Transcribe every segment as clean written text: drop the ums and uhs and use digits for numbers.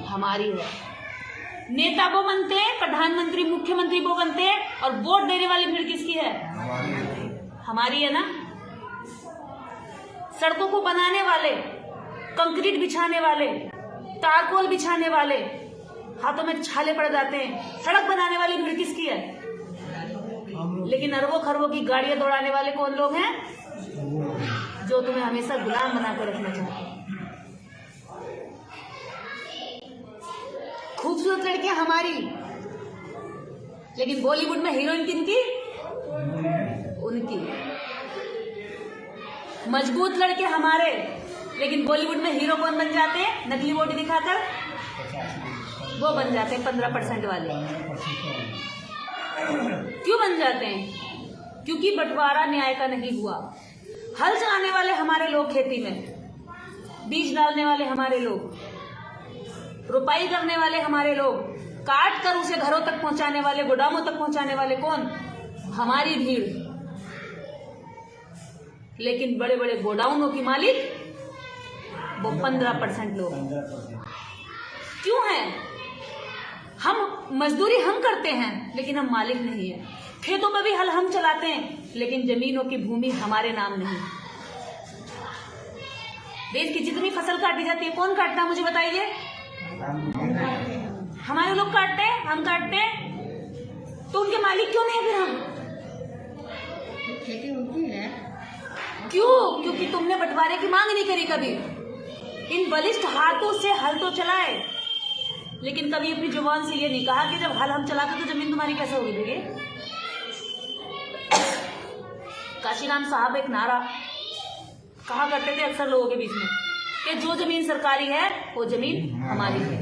हमारी है। नेता वो बनते हैं, प्रधानमंत्री मुख्यमंत्री वो बनते हैं, और वोट देने वाली भीड़ किसकी है? हमारी है ना। सड़कों को बनाने वाले, कंक्रीट बिछाने वाले, तारकोल बिछाने वाले, हाथों में छाले पड़ जाते हैं, सड़क बनाने वाली भीड़ किसकी है? लेकिन अरबों खरबों की गाड़ियां दौड़ाने वाले कौन लोग हैं? जो तुम्हें हमेशा गुलाम बनाकर रखना चाहते हैं। खूबसूरत लड़कियां हमारी, लेकिन बॉलीवुड में हीरोइन किनकी? उनकी। मजबूत लड़के हमारे, लेकिन बॉलीवुड में हीरो कौन बन जाते हैं? नकली बॉडी दिखाकर वो बन जाते हैं 15% वाले। क्यों बन जाते हैं? क्योंकि बंटवारा न्याय का नहीं हुआ। हल चलाने वाले हमारे लोग खेती में, बीज डालने वाले हमारे लोग, रुपाई करने वाले हमारे लोग, काट कर उसे घरों तक पहुंचाने वाले, गोदामों तक पहुंचाने वाले कौन? हमारी भीड़। लेकिन बड़े बड़े गोडाउनों की मालिक वो 15% लोग। क्यों है? हम मजदूरी हम करते हैं, लेकिन हम मालिक नहीं है। खेतों में भी हल हम चलाते हैं, लेकिन जमीनों की भूमि हमारे नाम नहीं। देश की जितनी फसल काटी जाती है, कौन काटता है मुझे बताइए? हमारे लोग काटते हैं, हम काटते हैं, तो उनके मालिक क्यों नहीं है? फिर हम खेती उनकी है। क्यों? क्योंकि तुमने बंटवारे की मांग नहीं करी कभी। इन बलिष्ठ हाथों से हल तो चलाए, लेकिन कभी अपनी जुबान से ये नहीं कहा कि जब हल हम चलाते तो जमीन तुम्हारी कैसे होगी? देखिए, काशीराम साहब एक नारा कहा करते थे अक्सर लोगों के बीच में कि जो जमीन सरकारी है वो जमीन हमारी है।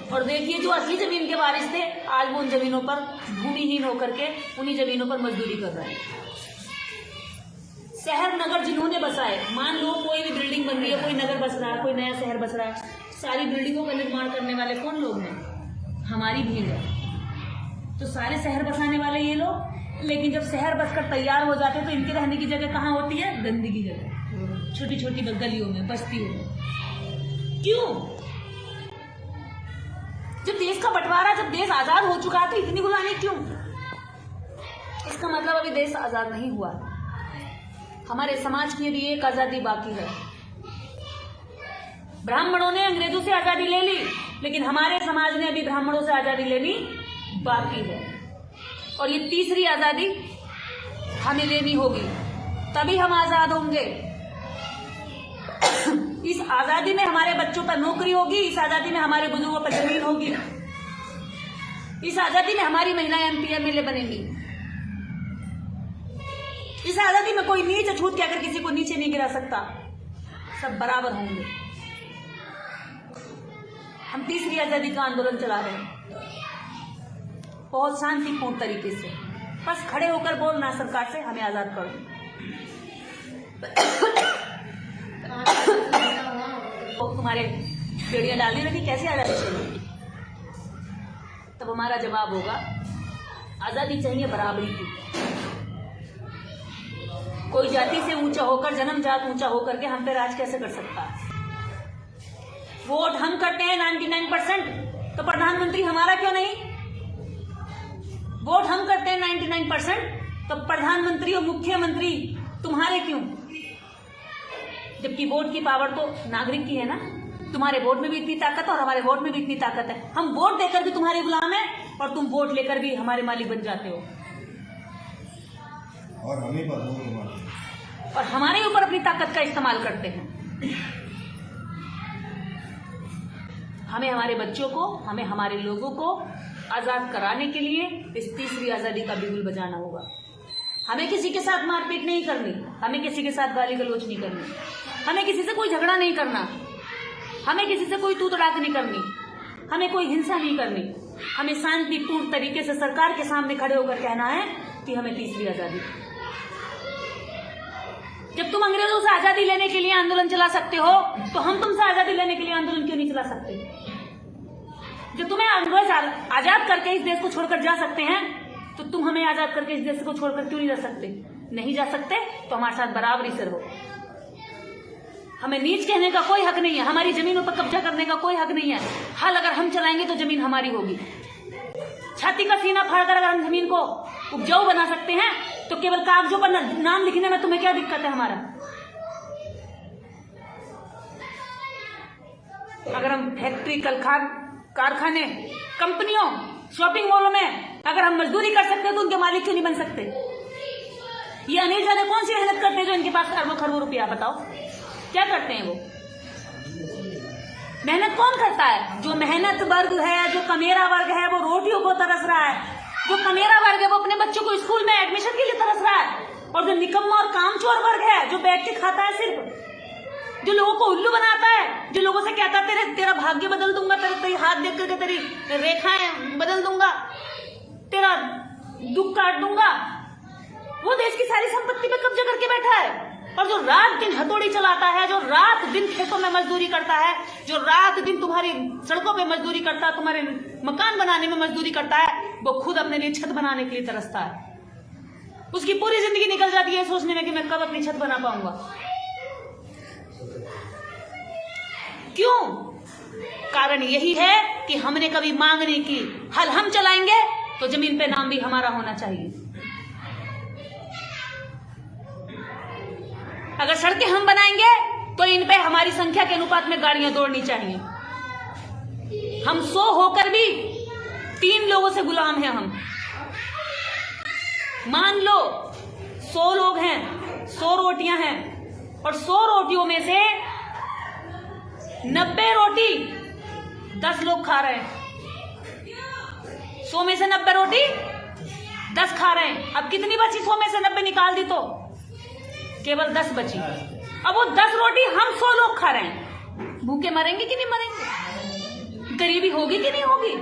और देखिए, जो असली जमीन के वारिस थे, आज वो उन जमीनों पर भूमिहीन होकर के उन्हीं जमीनों पर मजदूरी कर रहे हैं। शहर नगर जिन्होंने बसाए, मान लो कोई भी बिल्डिंग बन रही है, कोई नगर बस रहा है, कोई नया शहर बस रहा है, सारी बिल्डिंगों का निर्माण करने वाले कौन लोग हैं? हमारी भीड़ है। तो सारे शहर बसाने वाले ये लोग। लेकिन जब शहर बसकर तैयार हो जाते हैं, तो इनके रहने की जगह कहाँ होती है? गंदगी जगह, छोटी छोटी गलियों में, बस्तियों में। क्यों? जब देश का बंटवारा, जब देश आजाद हो चुका है, तो इतनी गुलामी क्यों? इसका मतलब अभी देश आजाद नहीं हुआ। हमारे समाज की अभी एक आजादी बाकी है। ब्राह्मणों ने अंग्रेजों से आजादी ले ली, लेकिन हमारे समाज ने अभी ब्राह्मणों से आजादी लेनी बाकी है। और ये तीसरी आजादी हमें लेनी होगी, तभी हम आजाद होंगे। इस आजादी में हमारे बच्चों पर नौकरी होगी, इस आजादी में हमारे बुजुर्गों पर जमीन होगी, इस आजादी में हमारी महिलाएं MP MLA बनेंगी। इस आजादी में कोई नीच छूट के अगर किसी को नीचे नहीं गिरा सकता, सब बराबर होंगे। हम तीसरी आजादी का आंदोलन चला रहे हैं, बहुत शांतिपूर्ण तरीके से। बस खड़े होकर बोलना सरकार से, हमें आजाद कर दो। तुम्हारे बेड़ियां डालने लगी, कैसे आजादी चाहिए? तब हमारा जवाब होगा, आजादी चाहिए बराबरी की। कोई जाति से ऊंचा होकर, जन्म जात ऊंचा होकर के हम पे राज कैसे कर सकता है? वोट हम करते हैं 99%, तो प्रधानमंत्री हमारा क्यों नहीं? वोट हम करते हैं 99%, तो प्रधानमंत्री और मुख्यमंत्री तुम्हारे क्यों? जबकि वोट की पावर तो नागरिक की है ना। तुम्हारे वोट में भी इतनी ताकत है और हमारे वोट में भी इतनी ताकत है। हम वोट देकर भी तुम्हारे गुलाम हैं, और तुम वोट लेकर भी हमारे मालिक बन जाते हो। और हमें पर और हमारे ऊपर अपनी ताकत का इस्तेमाल करते हैं। हमें हमारे बच्चों को, हमें हमारे लोगों को आजाद कराने के लिए इस तीसरी आजादी का बिगुल बजाना होगा। हमें किसी के साथ मारपीट नहीं करनी, हमें किसी के साथ गाली गलौज नहीं करनी, हमें किसी से कोई झगड़ा नहीं करना, हमें किसी से कोई तू तड़ाक नहीं करनी, हमें कोई हिंसा नहीं करनी। हमें शांतिपूर्ण तरीके से सरकार के सामने खड़े होकर कहना है कि हमें तीसरी आजादी। जब तुम अंग्रेजों से आजादी लेने के लिए आंदोलन चला सकते हो, तो हम तुमसे आजादी लेने के लिए आंदोलन क्यों नहीं चला सकते? जब तुम्हें अंग्रेज आजाद करके इस देश को छोड़कर जा सकते हैं, तो तुम हमें आजाद करके इस देश को छोड़कर क्यों नहीं जा सकते? नहीं जा सकते तो हमारे साथ बराबरी से रहो। हमें नीच कहने का कोई हक नहीं है, हमारी जमीनों पर कब्जा करने का कोई हक नहीं है। हल अगर हम चलाएंगे तो जमीन हमारी होगी। छाती का सीना फाड़कर अगर हम जमीन को उपजाऊ बना सकते हैं तो केवल कागजों पर नाम लिखने में तुम्हें क्या दिक्कत है हमारा? अगर हम फैक्ट्री, कारखाने, कंपनियों, शॉपिंग मॉलों में अगर हम मजदूरी कर सकते हैं तो उनके मालिक क्यों नहीं बन सकते? ये अमीर जाने कौन सी मेहनत करते हैं जो इनके पास अरबों खरबों रुपया? बताओ क्या करते हैं वो? मेहनत कौन करता है? जो मेहनत वर्ग है, जो कमेरा वर्ग है, वो रोटियों को तरस रहा है। जो कमेरा वर्ग है वो अपने बच्चों को स्कूल में एडमिशन के लिए तरस रहा है। और जो निकम्मा और कामचोर वर्ग है, जो बैठ के खाता है सिर्फ, जो लोगों को उल्लू बनाता है, जो लोगों से कहता है तेरा भाग्य बदल दूंगा, तेरी हाथ देख करके तेरी रेखाएं बदल दूंगा, तेरा दुख काट दूंगा, वो देश की सारी संपत्ति पे कब्जा करके बैठा है। और जो रात दिन हथौड़ी चलाता है, जो रात दिन खेतों में मजदूरी करता है, जो रात दिन तुम्हारी सड़कों पे मजदूरी करता है, तुम्हारे मकान बनाने में मजदूरी करता है, वो खुद अपने लिए छत बनाने के लिए तरसता है। उसकी पूरी जिंदगी निकल जाती है सोचने में कि मैं कब अपनी छत बना पाऊंगा। क्यों? कारण यही है कि हमने कभी मांग नहीं की। हल हम चलाएंगे तो जमीन पे नाम भी हमारा होना चाहिए। अगर सड़कें हम बनाएंगे तो इन पे हमारी संख्या के अनुपात में गाड़ियां दौड़नी चाहिए। हम 100 होकर भी 3 लोगों से गुलाम हैं हम। मान लो 100 लोग हैं, 100 रोटियां हैं, और 100 रोटियों में से 90 रोटी 10 लोग खा रहे हैं। 100 में से 90 रोटी 10 खा रहे हैं। अब कितनी बची? 100 में से 90 निकाल दी तो केवल 10 बची। अब वो 10 रोटी हम 100 लोग खा रहे हैं। भूखे मरेंगे कि नहीं मरेंगे? गरीबी होगी कि नहीं होगी?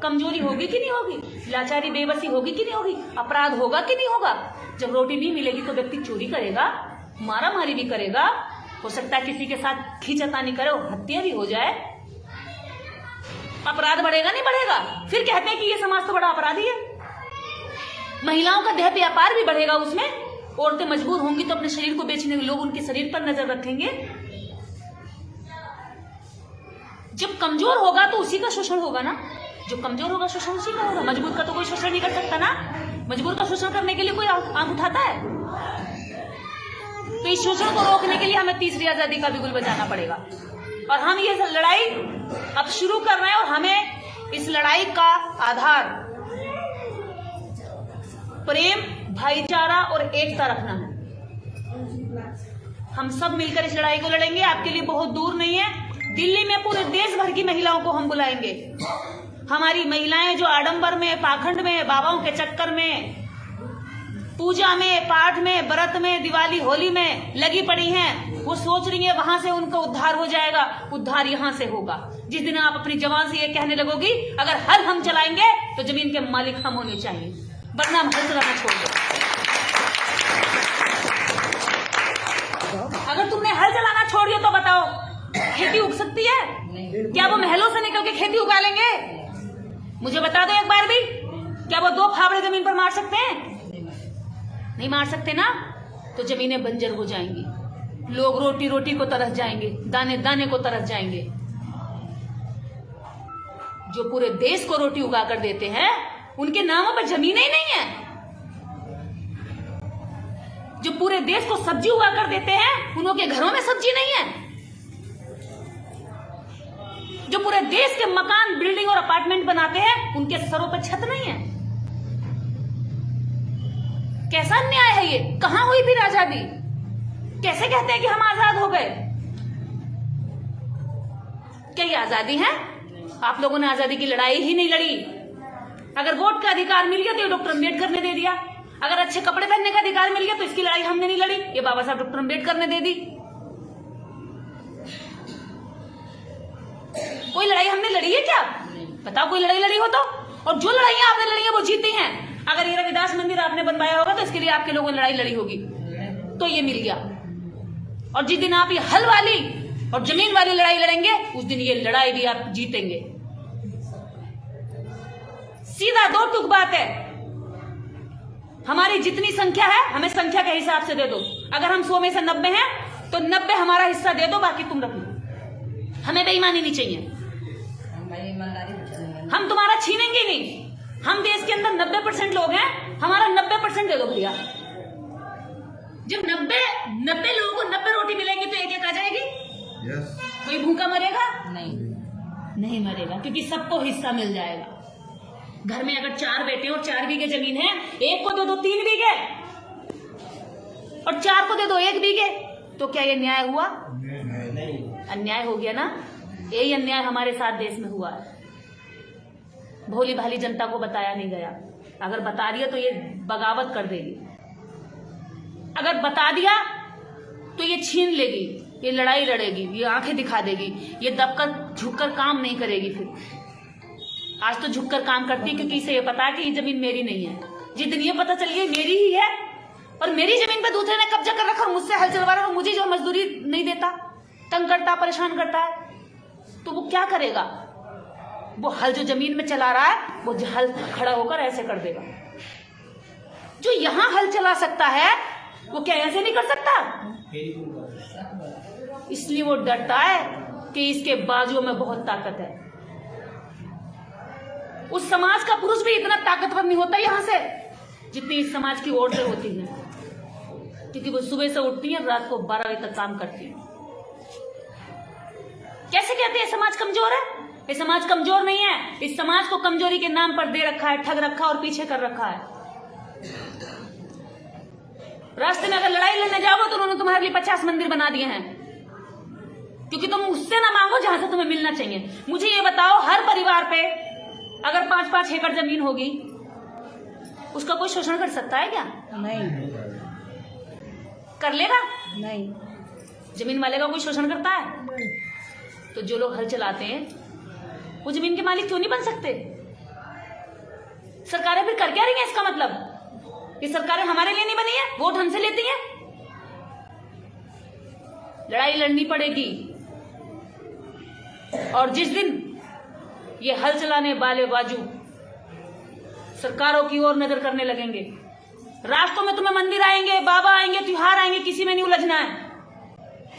कमजोरी होगी कि नहीं होगी? लाचारी, बेबसी होगी कि नहीं होगी? अपराध होगा कि नहीं होगा? जब रोटी नहीं मिलेगी तो व्यक्ति चोरी करेगा, मारा मारी भी करेगा, हो सकता है किसी के साथ खींचातानी करे, हत्या भी हो जाए। अपराध बढ़ेगा नहीं बढ़ेगा? फिर कहते हैं कि ये समाज तो बड़ा अपराधी है। महिलाओं का देह व्यापार भी बढ़ेगा उसमें। औरतें मजबूर होंगी तो अपने शरीर को बेचने, लोग उनके शरीर पर नजर रखेंगे। जब कमजोर होगा तो उसी का शोषण होगा ना। जो कमजोर होगा शोषण उसी का होगा। मजबूत का तो कोई शोषण नहीं कर सकता ना। मजबूर का शोषण करने के लिए कोई आंख उठाता है? तो इस शोषण को रोकने के लिए हमें तीसरी आजादी का बिगुल बजाना पड़ेगा। और हम ये लड़ाई अब शुरू कर रहे हैं और हमें इस लड़ाई का आधार प्रेम, भाईचारा और एकता रखना है। हम सब मिलकर इस लड़ाई को लड़ेंगे। आपके लिए बहुत दूर नहीं है, दिल्ली में पूरे देश भर की महिलाओं को हम बुलाएंगे। हमारी महिलाएं जो आडंबर में, पाखंड में, बाबाओं के चक्कर में, पूजा में, पाठ में, व्रत में, दिवाली, होली में लगी पड़ी हैं, वो सोच रही है वहां से उनका उद्धार हो जाएगा। उद्धार यहां से होगा जिस दिन आप अपनी जबान से ये कहने लगोगी अगर हल हम चलाएंगे तो जमीन के मालिक हम होने चाहिए, वरना हम हल चलाना छोड़ दो। अगर तुमने हल चलाना छोड़ दिया तो बताओ खेती उग सकती है? क्या वो महलों से निकल के खेती उगा लेंगे? मुझे बता दो एक बार भी, क्या वो 2 फावड़े जमीन पर मार सकते हैं? नहीं मार सकते ना। तो जमीनें बंजर हो जाएंगी, लोग रोटी रोटी को तरस जाएंगे, दाने दाने को तरस जाएंगे। जो पूरे देश को रोटी उगा कर देते हैं उनके नामों पर जमीनें ही नहीं है। जो पूरे देश को सब्जी उगा कर देते हैं उनके घरों में सब्जी नहीं है। जो पूरे देश के मकान, बिल्डिंग और अपार्टमेंट बनाते हैं उनके सरों पर छत नहीं है। कैसा अन्याय है ये? कहां हुई फिर आजादी? कैसे कहते हैं कि हम आजाद हो गए? क्या ये आजादी है? आप लोगों ने आजादी की लड़ाई ही नहीं लड़ी। अगर वोट का अधिकार मिल गया तो ये डॉक्टर अम्बेडकर ने दे दिया। अगर अच्छे कपड़े पहनने का अधिकार मिल गया तो इसकी लड़ाई हमने नहीं लड़ी, ये बाबा साहब डॉक्टर अम्बेडकर ने दे दी। कोई लड़ाई हमने लड़ी है क्या? बताओ कोई लड़ाई लड़ी हो तो। और जो लड़ाइयां आपने लड़ी है वो जीती हैं। अगर ये रविदास मंदिर आपने बनवाया होगा तो इसके लिए आपके लोगों ने लड़ाई लड़ी होगी, तो ये मिल गया। और जिस दिन आप ये हल वाली और जमीन वाली लड़ाई लड़ेंगे उस दिन ये लड़ाई भी आप जीतेंगे। सीधा 2 टूक बात है। हमारी जितनी संख्या है हमें संख्या के हिसाब से दे दो। अगर हम 100 में से 90 हैं तो 90 हमारा हिस्सा दे दो, बाकी तुम रख लो। हमें बेईमानी नहीं चाहिए, हम तुम्हारा छीनेंगे नहीं। हम देश के अंदर 90% लोग हैं, हमारा 90% दे दो भैया। जब 90 लोगों को 90 रोटी मिलेंगी तो एक आ जाएगी। कोई भूखा मरेगा? नहीं मरेगा, क्योंकि सबको हिस्सा मिल जाएगा। घर में अगर 4 बेटे और 4 बीघे जमीन है, एक को दे दो 3 बीघे और 4 को दे दो 1 बीघे, तो क्या ये न्याय हुआ? अन्याय हो गया ना। यही अन्याय हमारे साथ देश में हुआ है। भोली भाली जनता को बताया नहीं गया। अगर बता दिया तो ये बगावत कर देगी, अगर बता दिया तो ये छीन लेगी, ये लड़ाई लड़ेगी, ये आंखें दिखा देगी, ये दबकर झुककर काम नहीं करेगी। फिर आज तो झुककर काम करती है, क्योंकि इसे ये पता है कि ये जमीन मेरी नहीं है। जिस दिन ये पता चल गई मेरी ही है और मेरी जमीन पे दूसरे ने कब्जा कर रखा, मुझसे हल चलवा रहा, मुझे जो मजदूरी नहीं देता, तंग करता, परेशान करता है, तो वो क्या करेगा? वो हल जो जमीन में चला रहा है, वो हल खड़ा होकर ऐसे कर देगा। जो यहां हल चला सकता है वो क्या ऐसे नहीं कर सकता? इसलिए वो डरता है कि इसके बाजुओं में बहुत ताकत है। उस समाज का पुरुष भी इतना ताकतवर नहीं होता यहां से जितनी इस समाज की औरतें होती हैं, क्योंकि वो सुबह से उठती हैं, रात को 12 बजे तक काम करती हैं। कैसे कहते हैं समाज कमजोर है? ये समाज कमजोर नहीं है, इस समाज को कमजोरी के नाम पर दे रखा है, ठग रखा और पीछे कर रखा है। रास्ते में अगर लड़ाई लड़ने जाओगे तो उन्होंने तुम्हारे लिए 50 मंदिर बना दिए हैं, क्योंकि तुम उससे ना मांगो जहां से तुम्हें मिलना चाहिए। मुझे ये बताओ, हर परिवार पे अगर 5-5 एकड़ जमीन होगी, उसका कोई शोषण कर सकता है क्या? नहीं। कर लेगा? नहीं। जमीन वाले का कोई शोषण करता है? तो जो लोग हल चलाते हैं वो जमीन के मालिक क्यों नहीं बन सकते? सरकारें फिर कर क्या रही हैं? इसका मतलब ये सरकारें हमारे लिए नहीं बनी है, वोट हमसे लेती हैं। लड़ाई लड़नी पड़ेगी, और जिस दिन ये हल चलाने वाले बाजू सरकारों की ओर नजर करने लगेंगे, रास्तों में तुम्हें मंदिर आएंगे, बाबा आएंगे, त्योहार आएंगे, किसी में नहीं उलझना है।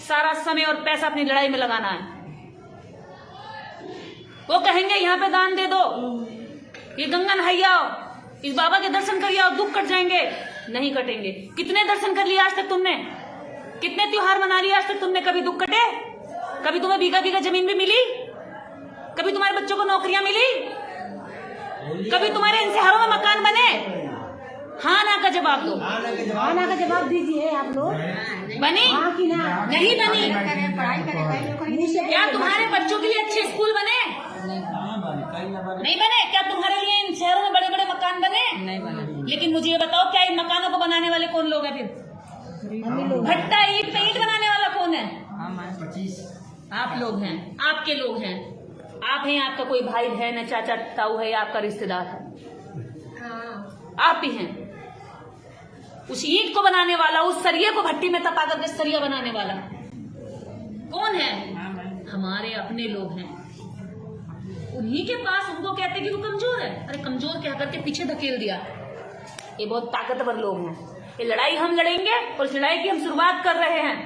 सारा समय और पैसा अपनी लड़ाई में लगाना है। वो कहेंगे यहाँ पे दान दे दो, ये गंगा नहाइयाओ, इस बाबा के दर्शन करिए और दुख कट जाएंगे। नहीं कटेंगे। कितने दर्शन कर लिए आज तक तुमने? कितने त्योहार मना लिए आज तक तुमने? कभी दुख कटे? कभी तुम्हें बीघा बीघा जमीन भी मिली? कभी तुम्हारे बच्चों को नौकरियां मिली? कभी तुम्हारे इन शहरों में मकान बने? हाँ ना का जवाब दो। हाँ ना का जवाब दीजिए आप लोग। बनी? हाँ कि ना? नहीं बनी। पढ़ाई करें। क्या तुम्हारे बच्चों के लिए अच्छे स्कूल बने? नहीं बने। क्या तुम्हारे लिए इन शहरों में बड़े बड़े मकान बने? नहीं बने। लेकिन मुझे ये बताओ, क्या इन मकानों को बनाने वाले कौन लोग हैं? फिर भट्टा ईंट पे ईंट बनाने वाला कौन है? 25 आप लोग हैं, आपके लोग हैं। आप हैं, आपका कोई भाई बहन है, चाचा ताऊ है, या आपका रिश्तेदार है, आप ही हैं। उस ईंट को बनाने वाला, उस सरिये को भट्टी में तपा करके सरिया बनाने वाला कौन है? हमारे अपने लोग हैं। उन्हीं के पास उनको कहते कि वो कमजोर है। अरे कमजोर कह करके पीछे धकेल दिया। ये बहुत ताकतवर लोग हैं। ये लड़ाई हम लड़ेंगे और इस लड़ाई की हम शुरुआत कर रहे हैं।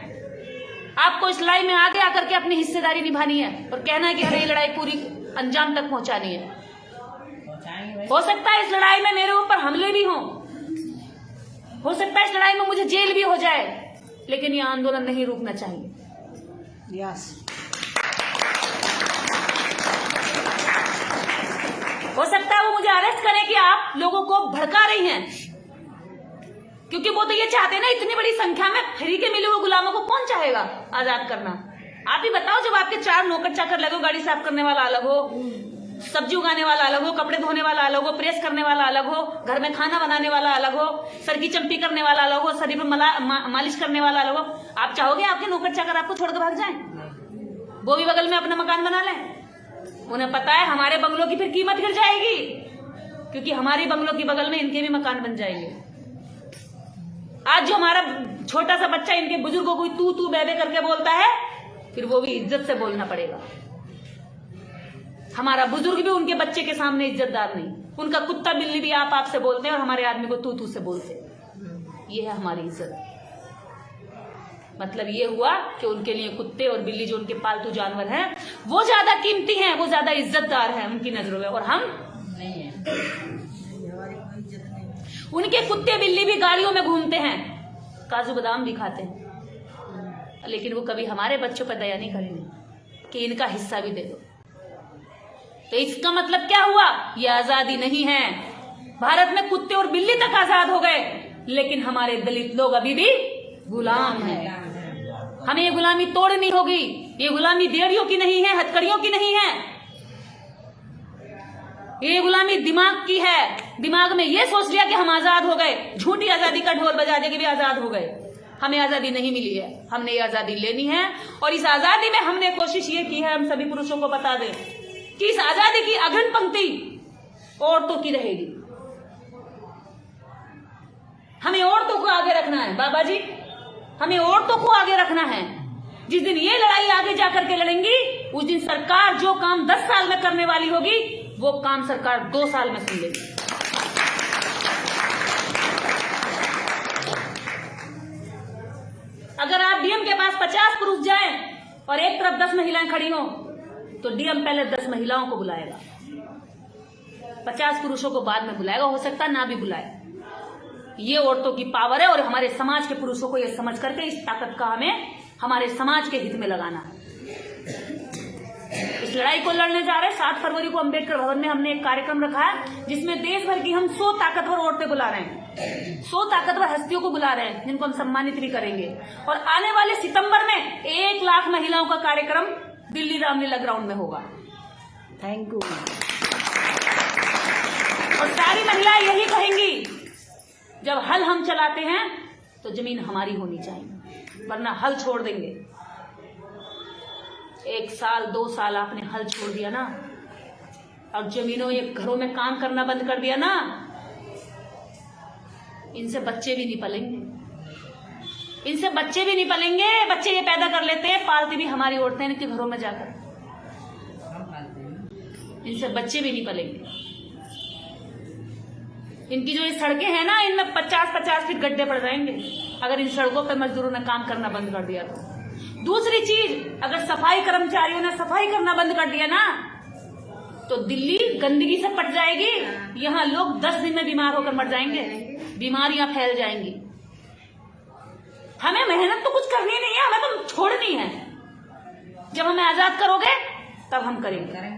आपको इस लड़ाई में आगे आकर के अपनी हिस्सेदारी निभानी है और कहना है कि हमें ये लड़ाई पूरी अंजाम तक पहुंचानी है। हो सकता है इस लड़ाई में मेरे ऊपर हमले भी हों, हो सकता है इस लड़ाई में मुझे जेल भी हो जाए, लेकिन ये आंदोलन नहीं रुकना चाहिए। यस। हो सकता है वो मुझे अरेस्ट करें कि आप लोगों को भड़का रही हैं, क्योंकि वो तो ये चाहते हैं ना, इतनी बड़ी संख्या में फ्री के मिले हुए गुलामों को कौन चाहेगा आजाद करना? आप ही बताओ, जब आपके 4 नौकर चाकर लगे हो, गाड़ी साफ करने वाला अलग हो, सब्जी उगाने वाला अलग हो, कपड़े धोने वाला अलग हो, प्रेस करने वाला अलग हो, घर में खाना बनाने वाला अलग हो, सर की चंपी करने वाला अलग हो, शरीर में मालिश करने वाला अलग हो, आप चाहोगे आपके नौकर चाकर आपको छोड़कर भाग जाएं? वो भी बगल में अपना मकान बना लें? उन्हें पता है हमारे बंगलों की फिर कीमत गिर जाएगी, क्योंकि हमारे बंगलों की बगल में इनके भी मकान बन जाएंगे। आज जो हमारा छोटा सा बच्चा इनके बुजुर्गों को तू तू बेबे करके बोलता है, फिर वो भी इज्जत से बोलना पड़ेगा। हमारा बुजुर्ग भी उनके बच्चे के सामने इज्जतदार नहीं, उनका कुत्ता बिल्ली भी आप से बोलते हैं और हमारे आदमी को तू तू से बोलते हैं। ये है हमारी इज्जत। मतलब ये हुआ कि उनके लिए कुत्ते और बिल्ली जो उनके पालतू जानवर हैं वो ज्यादा कीमती हैं, वो ज्यादा इज्जतदार हैं उनकी नजरों में, और हम नहीं है। उनके कुत्ते बिल्ली भी गाड़ियों में घूमते हैं, काजू बादाम भी खाते हैं, लेकिन वो कभी हमारे बच्चों पर दया नहीं करेंगे कि इनका हिस्सा भी दे दो। तो इसका मतलब क्या हुआ? ये आजादी नहीं है। भारत में कुत्ते और बिल्ली तक आजाद हो गए, लेकिन हमारे दलित लोग अभी भी गुलाम हैं। हमें ये गुलामी तोड़नी होगी। ये गुलामी देड़ियों की नहीं है, हथकड़ियों की नहीं है, ये गुलामी दिमाग की है। दिमाग में ये सोच लिया कि हम आजाद हो गए, झूठी आजादी का ढोल बजा दे के भी आजाद हो गए। हमें आजादी नहीं मिली है, हमने ये आजादी लेनी है। और इस आजादी में हमने कोशिश ये की है, हम सभी पुरुषों को बता दें कि इस आजादी की अग्रणी पंक्ति औरतों की रहेगी। हमें औरतों को आगे रखना है बाबा जी, हमें औरतों को आगे रखना है। जिस दिन ये लड़ाई आगे जाकर के लड़ेंगी, उस दिन सरकार जो काम 10 साल में करने वाली होगी वो काम सरकार 2 साल में सुन लेगी। अगर आप डीएम के पास 50 पुरुष जाएं और एक तरफ 10 महिलाएं खड़ी हों, तो डीएम पहले 10 महिलाओं को बुलाएगा, 50 पुरुषों को बाद में बुलाएगा, हो सकता है ना भी बुलाए। ये औरतों की पावर है और हमारे समाज के पुरुषों को ये समझ करके इस ताकत का हमें हमारे समाज के हित में लगाना है। इस लड़ाई को लड़ने जा रहे हैं। 7 फरवरी को अंबेडकर भवन में हमने एक कार्यक्रम रखा है जिसमें देश भर की हम 100 ताकतवर औरतें बुला रहे हैं, 100 ताकतवर हस्तियों को बुला रहे हैं जिनको हम सम्मानित भी करेंगे। और आने वाले सितंबर में 1 लाख महिलाओं का कार्यक्रम दिल्ली रामलीला ग्राउंड में होगा। Thank you. और सारी महिलाएं यही कहेंगी, जब हल हम चलाते हैं तो जमीन हमारी होनी चाहिए, वरना हल छोड़ देंगे। 1 साल 2 साल आपने हल छोड़ दिया ना, और जमीनों ये घरों में काम करना बंद कर दिया ना, इनसे बच्चे भी नहीं पलेंगे, इनसे बच्चे भी नहीं पलेंगे। बच्चे ये पैदा कर लेते हैं, पालती भी हमारी औरतें इनके घरों में जाकर, इनसे बच्चे भी नहीं पलेंगे। इनकी जो ये सड़कें हैं ना, इनमें 50-50 फीट गड्ढे पड़ जाएंगे अगर इन सड़कों पर मजदूरों ने काम करना बंद कर दिया तो। दूसरी चीज, अगर सफाई कर्मचारियों ने सफाई करना बंद कर दिया ना, तो दिल्ली गंदगी से पट जाएगी। यहाँ लोग 10 दिन में बीमार होकर मर जाएंगे, बीमारियां फैल जाएंगी। हमें मेहनत तो कुछ करनी नहीं है, हमें तो छोड़नी है। जब हमें आजाद करोगे तब हम करेंगे।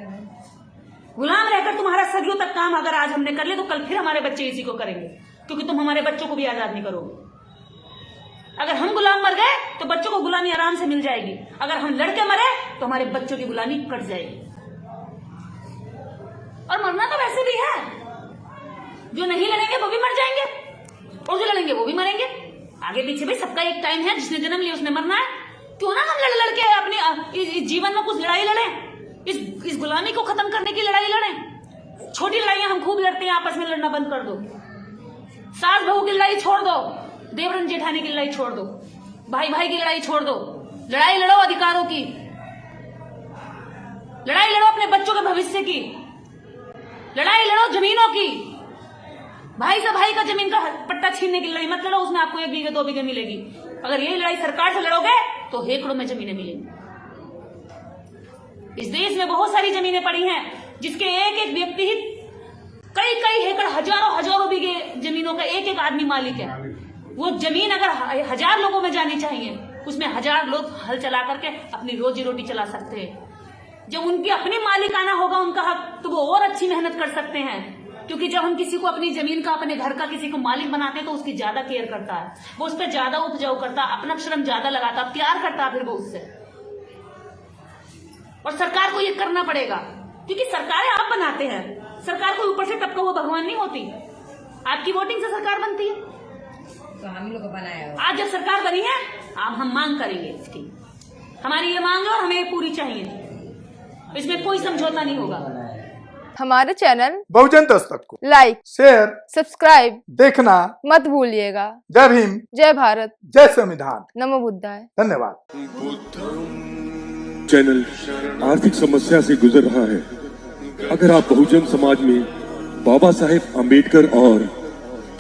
गुलाम रहकर तुम्हारा सदियों तक काम अगर आज हमने कर लिया तो कल फिर हमारे बच्चे इसी को करेंगे, क्योंकि तुम हमारे बच्चों को भी आजाद नहीं करोगे। अगर हम गुलाम मर गए तो बच्चों को गुलामी आराम से मिल जाएगी, अगर हम लड़के मरे तो हमारे बच्चों की गुलामी कट जाएगी। और मरना तो वैसे भी है, जो नहीं लड़ेंगे वो भी मर जाएंगे और जो लड़ेंगे वो भी मरेंगे। आगे पीछे भाई सबका एक टाइम है, जिसने जन्म लिया उसने मरना है। क्यों ना हम लड़ लड़के अपनी जीवन में कुछ लड़ाई लड़े, इस गुलामी को खत्म करने की लड़ाई लड़ें। छोटी लड़ाइयां हम खूब लड़ते हैं, आपस में लड़ना बंद कर दो। सास बहू की लड़ाई छोड़ दो, देवरन जेठानी की लड़ाई छोड़ दो, भाई भाई की लड़ाई छोड़ दो। लड़ाई लड़ो अधिकारों की, लड़ाई लड़ो अपने बच्चों के भविष्य की, लड़ाई लड़ो जमीनों की। भाई से भाई का जमीन का पट्टा छीनने की लड़ाई मत लड़ो, उसमें आपको 1 बीघे 2 बीघे मिलेगी। अगर यही लड़ाई सरकार से लड़ोगे तो हेकड़ों में जमीनें मिलेंगी। इस देश में बहुत सारी जमीनें पड़ी हैं जिसके एक एक व्यक्ति ही कई हेकड़, हजारों बीघे जमीनों का एक एक आदमी मालिक है। वो जमीन अगर 1000 लोगों में जानी चाहिए, उसमें 1000 लोग हल चला करके अपनी रोजी रोटी चला सकते हैं। जब उनकी अपनी मालिकाना होगा उनका हक, तो वो और अच्छी मेहनत कर सकते हैं। क्योंकि जब हम किसी को अपनी जमीन का, अपने घर का किसी को मालिक बनाते हैं तो उसकी ज्यादा केयर करता है, वो उस पर ज्यादा उपजाऊ करता, अपना श्रम ज्यादा लगाता, प्यार करता फिर वो उससे। और सरकार को ये करना पड़ेगा, क्योंकि सरकारें आप बनाते हैं, सरकार को ऊपर से टपका हुआ भगवान नहीं होती। आपकी वोटिंग से सरकार बनती है, तो हम लोग बनाया। आज जब सरकार बनी है, अब हम मांग करेंगे इसकी, हमारी ये मांग है और हमें ये पूरी चाहिए, इसमें कोई समझौता नहीं होगा। हमारे चैनल बहुजन दस्तक को लाइक, शेयर, सब्सक्राइब देखना मत भूलिएगा। जय भीम, जय भारत, जय संविधान, नमो बुद्धाय। धन्यवाद। चैनल आर्थिक समस्या से गुजर रहा है। अगर आप बहुजन समाज में बाबा साहेब अम्बेडकर और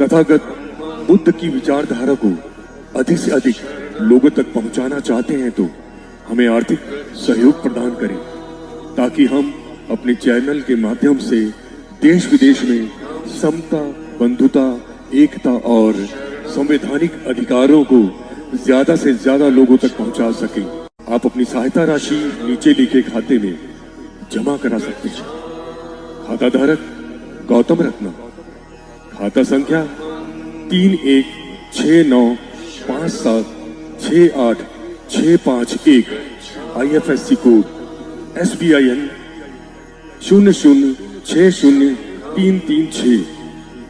तथागत बुद्ध की विचारधारा को अधिक से अधिक लोगों तक पहुंचाना चाहते हैं तो हमें आर्थिक सहयोग प्रदान करें ताकि हम अपने चैनल के माध्यम से देश विदेश में समता, बंधुता, एकता और संवैधानिक अधिकारों को ज्यादा से ज्यादा लोगों तक पहुंचा सकें। आप अपनी सहायता राशि नीचे लिखे खाते में जमा करा सकते हैं। खाता धारक गौतम रत्ना, खाता संख्या 3169576861, IFSC कोड SBIN 00603336,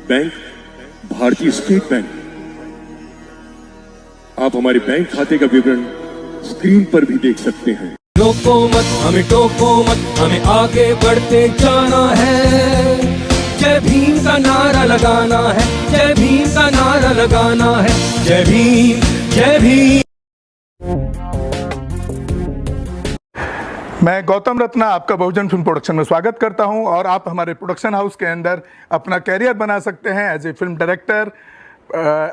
बैंक भारतीय स्टेट बैंक। आप हमारे बैंक खाते का विवरण स्क्रीन पर भी देख सकते हैं। रोको मत हमें, टोको मत हमें, आगे बढ़ते जाना है। जय भीम का नारा लगाना है, जय भीम का नारा लगाना है। जय भीम, जय भीम। मैं गौतम रत्ना आपका बहुजन फिल्म प्रोडक्शन में स्वागत करता हूं और आप हमारे प्रोडक्शन हाउस के अंदर अपना कैरियर बना सकते हैं as a film director,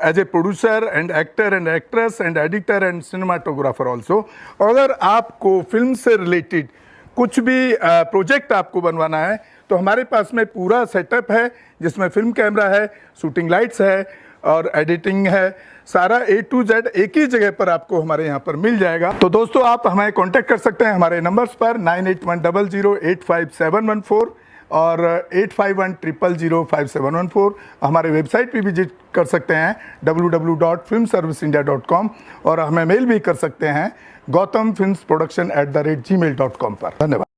as a producer and actor and actress and editor and cinematographer also. अगर आपको फिल्म से रिलेटेड कुछ भी प्रोजेक्ट आपको बनवाना है तो हमारे पास में पूरा सेटअप है जिसमें फिल्म कैमरा है, शूटिंग लाइट्स है और एडिटिंग है। सारा A to Z एक ही जगह पर आपको हमारे यहाँ पर मिल जाएगा। तो दोस्तों आप हमें कांटेक्ट कर सकते हैं हमारे नंबर्स पर 9810085714 और 8510005714। हमारे वेबसाइट पे विजिट कर सकते हैं www.filmserviceindia.com और हमें मेल भी कर सकते हैं gautamfilmsproduction@gmail.com पर। धन्यवाद।